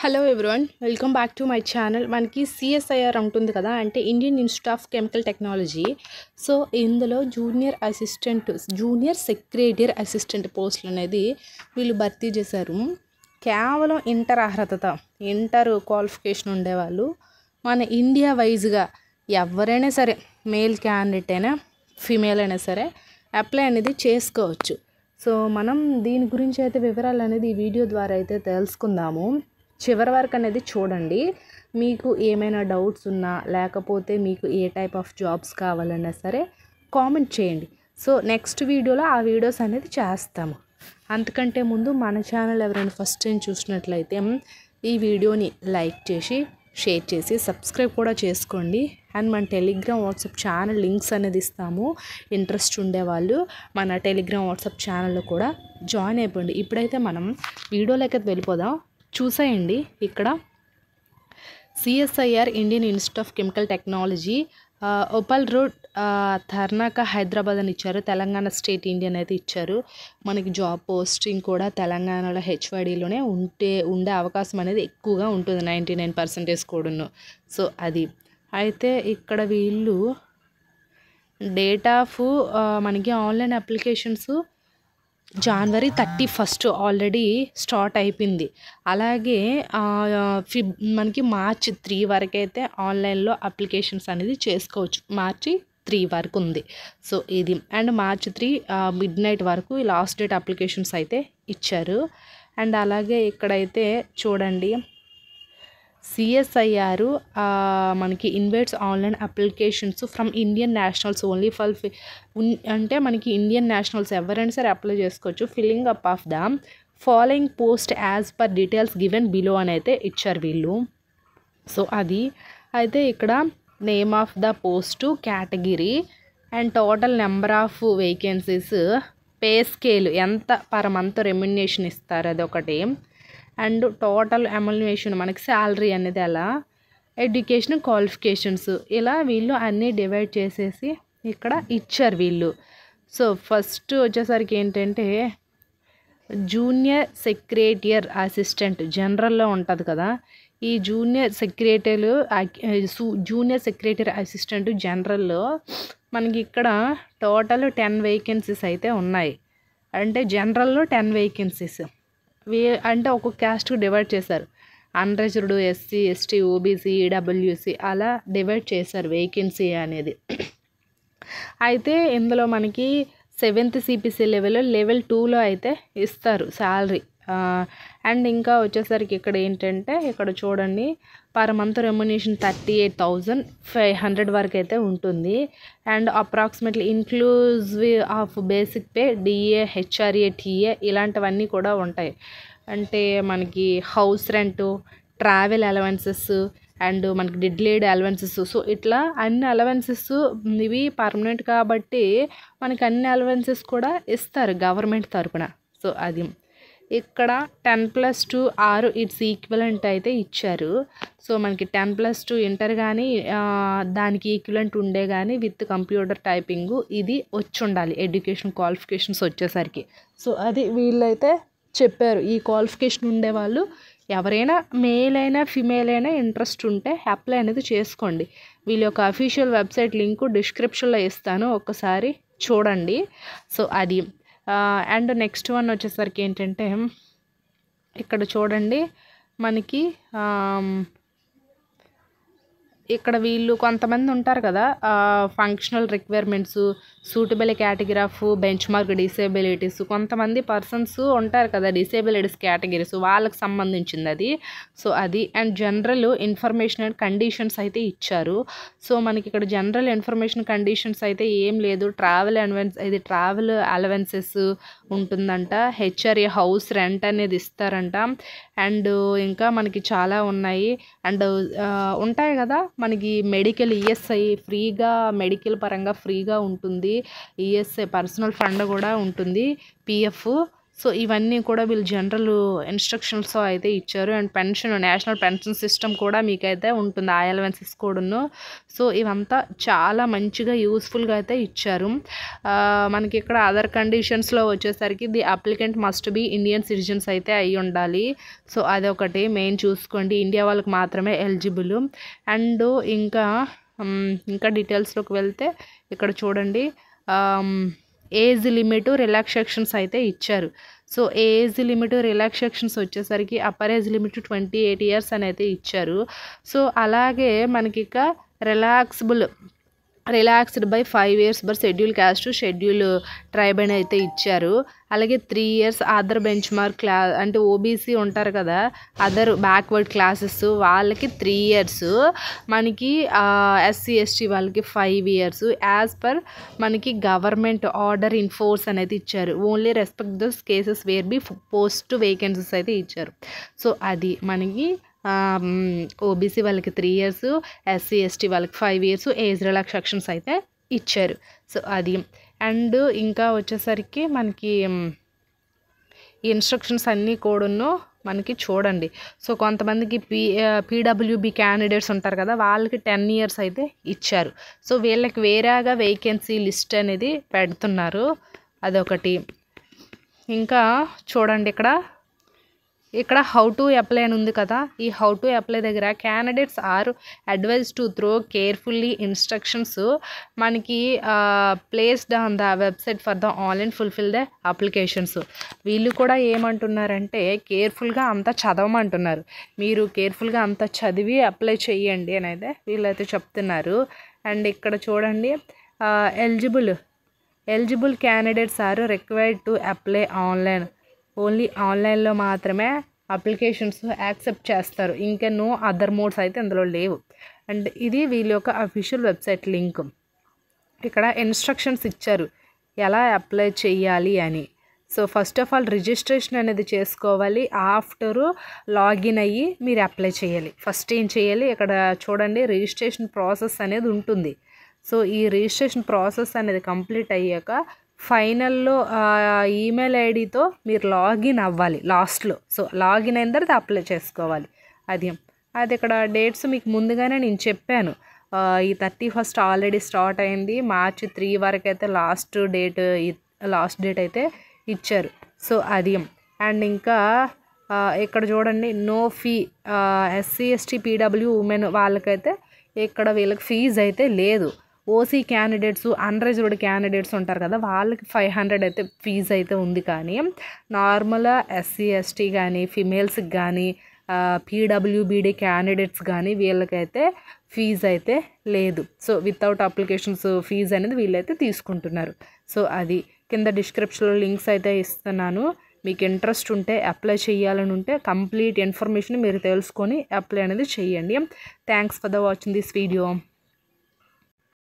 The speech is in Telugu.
Hello everyone, welcome back to my channel. మనకి సిఎస్ఐఆర్ ఉంటుంది కదా, అంటే Indian Institute of Chemical technology. So ఇందులో జూనియర్ సెక్రటరీ అసిస్టెంట్ పోస్టులు అనేది వీళ్ళు భర్తీ చేశారు. కేవలం ఇంటర్ క్వాలిఫికేషన్ ఉండేవాళ్ళు మన ఇండియా వైజ్గా ఎవరైనా సరే, మేల్ క్యాండిడేట్ అయినా ఫీమేల్ అయినా సరే అప్లై అనేది చేసుకోవచ్చు. సో మనం దీని గురించి అయితే వివరాలు అనేది ఈ వీడియో ద్వారా అయితే తెలుసుకుందాము. చివరి వరకు అనేది చూడండి. మీకు ఏమైనా డౌట్స్ ఉన్నా, లేకపోతే మీకు ఏ టైప్ ఆఫ్ జాబ్స్ కావాలన్నా సరే కామెంట్ చేయండి. సో నెక్స్ట్ వీడియోలో ఆ వీడియోస్ అనేది చేస్తాము. అంతకంటే ముందు మన ఛానల్ ఎవరైనా ఫస్ట్ టైం చూసినట్లయితే ఈ వీడియోని లైక్ చేసి, షేర్ చేసి, సబ్స్క్రైబ్ కూడా చేసుకోండి. అండ్ మన టెలిగ్రామ్ వాట్సాప్ ఛానల్ లింక్స్ అనేది ఇస్తాము. ఇంట్రెస్ట్ ఉండేవాళ్ళు మన టెలిగ్రామ్ వాట్సాప్ ఛానల్లో కూడా జాయిన్ అయిపోండి. ఇప్పుడైతే మనం వీడియోలోకి వెళ్ళిపోదాం. చూసేయండి. ఇక్కడ CSIR Indian Institute of Chemical Technology, Uppal road, Tarnaka, Hyderabad అని ఇచ్చారు. తెలంగాణ స్టేట్ ఇండియన్ అయితే ఇచ్చారు. మనకి జాబ్ పోస్టింగ్ కూడా తెలంగాణలో హెచ్వైడీలోనే ఉండే అవకాశం అనేది ఎక్కువగా ఉంటుంది, 99% కూడాను. సో అది అయితే ఇక్కడ వీళ్ళు డేట్ ఆఫ్ మనకి online applications January 31 already start అయిపోయింది. అలాగే మనకి March 3 వరకు అయితే ఆన్లైన్లో అప్లికేషన్స్ అనేది చేసుకోవచ్చు. March 3 వరకు ఉంది. సో ఇది అండ్ March 3 midnight వరకు లాస్ట్ డేట్ అప్లికేషన్స్ అయితే ఇచ్చారు. అండ్ అలాగే ఇక్కడైతే చూడండి, సిఎస్ఐఆర్ మనకి invites online applications from Indian nationals only for అంటే మనకి ఇండియన్ నేషనల్స్ ఎవరైనా సరే అప్లై చేసుకోవచ్చు. Filling up of the following post as per details given below అని అయితే ఇచ్చారు వీళ్ళు. సో అది అయితే ఇక్కడ name of the post, category and total number of vacancies, pay scale ఎంత పర్ మంత్ రెమ్యునరేషన్ ఇస్తారు అదొకటి, అండ్ టోటల్ అమల్యుయేషన్ మనకి శాలరీ అనేది ఎలా, ఎడ్యుకేషన్ క్వాలిఫికేషన్స్, ఇలా వీళ్ళు అన్నీ డివైడ్ చేసేసి ఇక్కడ ఇచ్చారు వీళ్ళు. సో ఫస్ట్ వచ్చేసరికి ఏంటంటే జూనియర్ సెక్రటరీ అసిస్టెంట్ జనరల్లో ఉంటుంది కదా, ఈ జూనియర్ సెక్రటరీ అసిస్టెంట్ జనరల్లో మనకి ఇక్కడ టోటల్ 10 వేకెన్సీస్ అయితే ఉన్నాయి. అంటే జనరల్లో 10 వేకెన్సీస్ అంటే ఒక్కొక్క క్యాస్ట్కి డివైడ్ చేశారు. Unreserved, SC, ST, OBC, EWC అలా డివైడ్ చేశారు వేకెన్సీ అనేది. అయితే ఇందులో మనకి 7th CPC లెవెల్ 2లో అయితే ఇస్తారు శాలరీ. అండ్ ఇంకా వచ్చేసరికి ఇక్కడ ఏంటంటే ఇక్కడ చూడండి, పర్ మంత్ రెమ్యునరేషన్ 38,500 వరకు అయితే ఉంటుంది. And approximately inclusive of basic pay, DA, HRA, TA ఇలాంటివన్నీ కూడా ఉంటాయి. అంటే మనకి house rent, travel allowances and మనకి డిడ్లేడ్ అలవెన్సెస్. సో ఇట్లా అన్ని అలవెన్సెస్ ఇవి పర్మనెంట్ కాబట్టి మనకి అన్ని అలవెన్సెస్ కూడా ఇస్తారు గవర్నమెంట్ తరపున. సో అది ఇక్కడ 10+2 6 ఇట్స్ ఈక్వలెంట్ అయితే ఇచ్చారు. సో మనకి 10+2 ఇంటర్ కానీ దానికి ఈక్వలెంట్ ఉండే కానీ విత్ కంప్యూటర్ టైపింగ్ ఇది వచ్చి ఉండాలి, ఎడ్యుకేషన్ క్వాలిఫికేషన్స్ వచ్చేసరికి. సో అది వీళ్ళైతే చెప్పారు. ఈ క్వాలిఫికేషన్ ఉండేవాళ్ళు ఎవరైనా మేల్ అయినా ఫిమేల్ అయినా ఇంట్రెస్ట్ ఉంటే అప్లై అనేది చేసుకోండి. వీళ్ళ యొక్క అఫీషియల్ వెబ్సైట్ లింకు డిస్క్రిప్షన్లో ఇస్తాను, ఒక్కసారి చూడండి. సో అది అండ్ నెక్స్ట్ వన్ వచ్చేసరికి ఏంటంటే ఇక్కడ చూడండి, మనకి ఇక్కడ వీళ్ళు కొంతమంది ఉంటారు కదా, functional requirements, suitable category of bench mark disabilities, కొంతమంది పర్సన్స్ ఉంటారు కదా డిసేబిలిటీస్ కేటగిరీస్, వాళ్ళకి సంబంధించింది అది. సో అది and general information and conditions అయితే ఇచ్చారు. సో మనకి ఇక్కడ జనరల్ ఇన్ఫర్మేషన్ కండిషన్స్ అయితే ఏం లేదు. ట్రావెల్ అలవెన్సెస్ ఉంటుందంట, హెచ్ఆర్ఏ హౌస్ రెంట్ అనేది ఇస్తారంట, అండ్ ఇంకా మనకి చాలా ఉన్నాయి. అండ్ ఉంటాయి కదా మనకి మెడికల్ ఈఎస్ఐ ఫ్రీగా, మెడికల్ పరంగా ఫ్రీగా ఉంటుంది. ఈఎస్ఐ పర్సనల్ ఫండ్ కూడా ఉంటుంది, పిఎఫ్ సో ఇవన్నీ కూడా వీళ్ళు జనరల్ ఇన్స్ట్రక్షన్స్ అయితే ఇచ్చారు. And pension, national pension system కూడా మీకైతే ఉంటుంది, ఆ అలవెన్సెస్ కూడాను. సో ఇవంతా చాలా మంచిగా యూస్ఫుల్గా అయితే ఇచ్చారు. మనకి ఇక్కడ అదర్ కండిషన్స్లో వచ్చేసరికి the applicant must be Indian citizens అయితే అయి ఉండాలి. సో అదొకటి మెయిన్ చూసుకోండి, ఇండియా వాళ్ళకి మాత్రమే ఎలిజిబుల్. అండ్ ఇంకా డీటెయిల్స్లోకి వెళ్తే ఇక్కడ చూడండి, ఏజ్ లిమిట్ రిలాక్సేషన్స్ అయితే ఇచ్చారు. సో ఏజ్ లిమిట్ రిలాక్సేషన్స్ వచ్చేసరికి అప్పర్ ఏజ్ లిమిట్ 28 years అని అయితే ఇచ్చారు. సో అలాగే మనకి ఇక రిలాక్స్డ్ బై 5 years బర్ షెడ్యూల్ క్యాస్ట్, షెడ్యూల్ ట్రైబ్ అని అయితే ఇచ్చారు. అలాగే 3 years అదర్ బెంచ్ మార్క్ అంటే ఓబీసీ ఉంటారు కదా, అదర్ బ్యాక్వర్డ్ క్లాసెస్ వాళ్ళకి 3 years, మనకి ఎస్సీ ఎస్టీ వాళ్ళకి 5 years యాజ్ పర్ మనకి గవర్నమెంట్ ఆర్డర్ ఇన్ ఫోర్స్ అనేది ఇచ్చారు. Only respect those cases where be post vacancies అయితే ఇచ్చారు. సో అది మనకి ఓబీసీ వాళ్ళకి 3 years, ఎస్సీ ఎస్టీ వాళ్ళకి 5 years ఏజ్ రిలాక్సేషన్స్ అయితే ఇచ్చారు. సో అది. అండ్ ఇంకా వచ్చేసరికి మనకి ఇన్స్ట్రక్షన్స్ అన్నీ కూడాను మనకి చూడండి. సో కొంతమందికి పీడబ్ల్యూబీ క్యాండిడేట్స్ ఉంటారు కదా, వాళ్ళకి 10 years అయితే ఇచ్చారు. సో వీళ్ళకి వేరేగా వేకెన్సీ లిస్ట్ అనేది పెడుతున్నారు, అదొకటి. ఇంకా చూడండి, ఇక్కడ హౌ టు అప్లై అని ఉంది కదా, ఈ హౌ టు అప్లై దగ్గర candidates are advise to through carefully instructions మనకి placed on the website for the online fulfil the applications. వీళ్ళు కూడా ఏమంటున్నారంటే కేర్ఫుల్గా అంతా చదవమంటున్నారు, మీరు కేర్ఫుల్గా అంతా చదివి అప్లై చేయండి అని అయితే వీళ్ళైతే చెప్తున్నారు. అండ్ ఇక్కడ చూడండి, eligible candidates are required to apply online, only ఆన్లైన్లో మాత్రమే అప్లికేషన్స్ యాక్సెప్ట్ చేస్తారు, ఇంకా నో అదర్ మోడ్స్ అయితే ఇందులో లేవు. అండ్ ఇది వీళ్ళ యొక్క అఫీషియల్ వెబ్సైట్ లింక్. ఇక్కడ ఇన్స్ట్రక్షన్స్ ఇచ్చారు ఎలా అప్లై చేయాలి అని. So first of all registration అనేది చేసుకోవాలి, ఆఫ్టర్ లాగిన్ అయ్యి మీరు అప్లై చేయాలి. ఫస్ట్ ఏం చేయాలి, ఇక్కడ చూడండి రిజిస్ట్రేషన్ ప్రాసెస్ అనేది ఉంటుంది. సో ఈ రిజిస్ట్రేషన్ ప్రాసెస్ అనేది కంప్లీట్ అయ్యాక ఫైనల్లో ఈమెయిల్ ఐడితో మీరు లాగిన్ అవ్వాలి లాస్ట్లో. సో లాగిన్ అయిన తర్వాత అప్లై చేసుకోవాలి. అది ఇక్కడ డేట్స్ మీకు ముందుగానే నేను చెప్పాను. ఈ 31st ఆల్రెడీ స్టార్ట్ అయింది, March 3 వరకు అయితే లాస్ట్ డేట్ అయితే ఇచ్చారు. సో అది. అండ్ ఇంకా ఇక్కడ చూడండి, no fee, SC ST PW women వాళ్ళకైతే ఇక్కడ వీళ్ళకి ఫీజు అయితే లేదు. ఓసీ క్యాండిడేట్స్, అన్రిజర్వ్డ్ క్యాండిడేట్స్ ఉంటారు కదా, వాళ్ళకి 500 అయితే ఫీజు అయితే ఉంది. కానీ నార్మల్ ఎస్సీ ఎస్టీ కానీ ఫిమేల్స్కి కానీ పీడబ్ల్యూబీడీ క్యాండిడేట్స్ కానీ వీళ్ళకైతే ఫీజు అయితే లేదు. సో వితౌట్ అప్లికేషన్స్ ఫీజు అనేది వీళ్ళైతే తీసుకుంటున్నారు. సో అది కింద డిస్క్రిప్షన్లో లింక్స్ అయితే ఇస్తున్నాను, మీకు ఇంట్రెస్ట్ ఉంటే అప్లై చేయాలని ఉంటే కంప్లీట్ ఇన్ఫర్మేషన్ మీరు తెలుసుకొని అప్లై అనేది చేయండి. Thanks for the watching this video.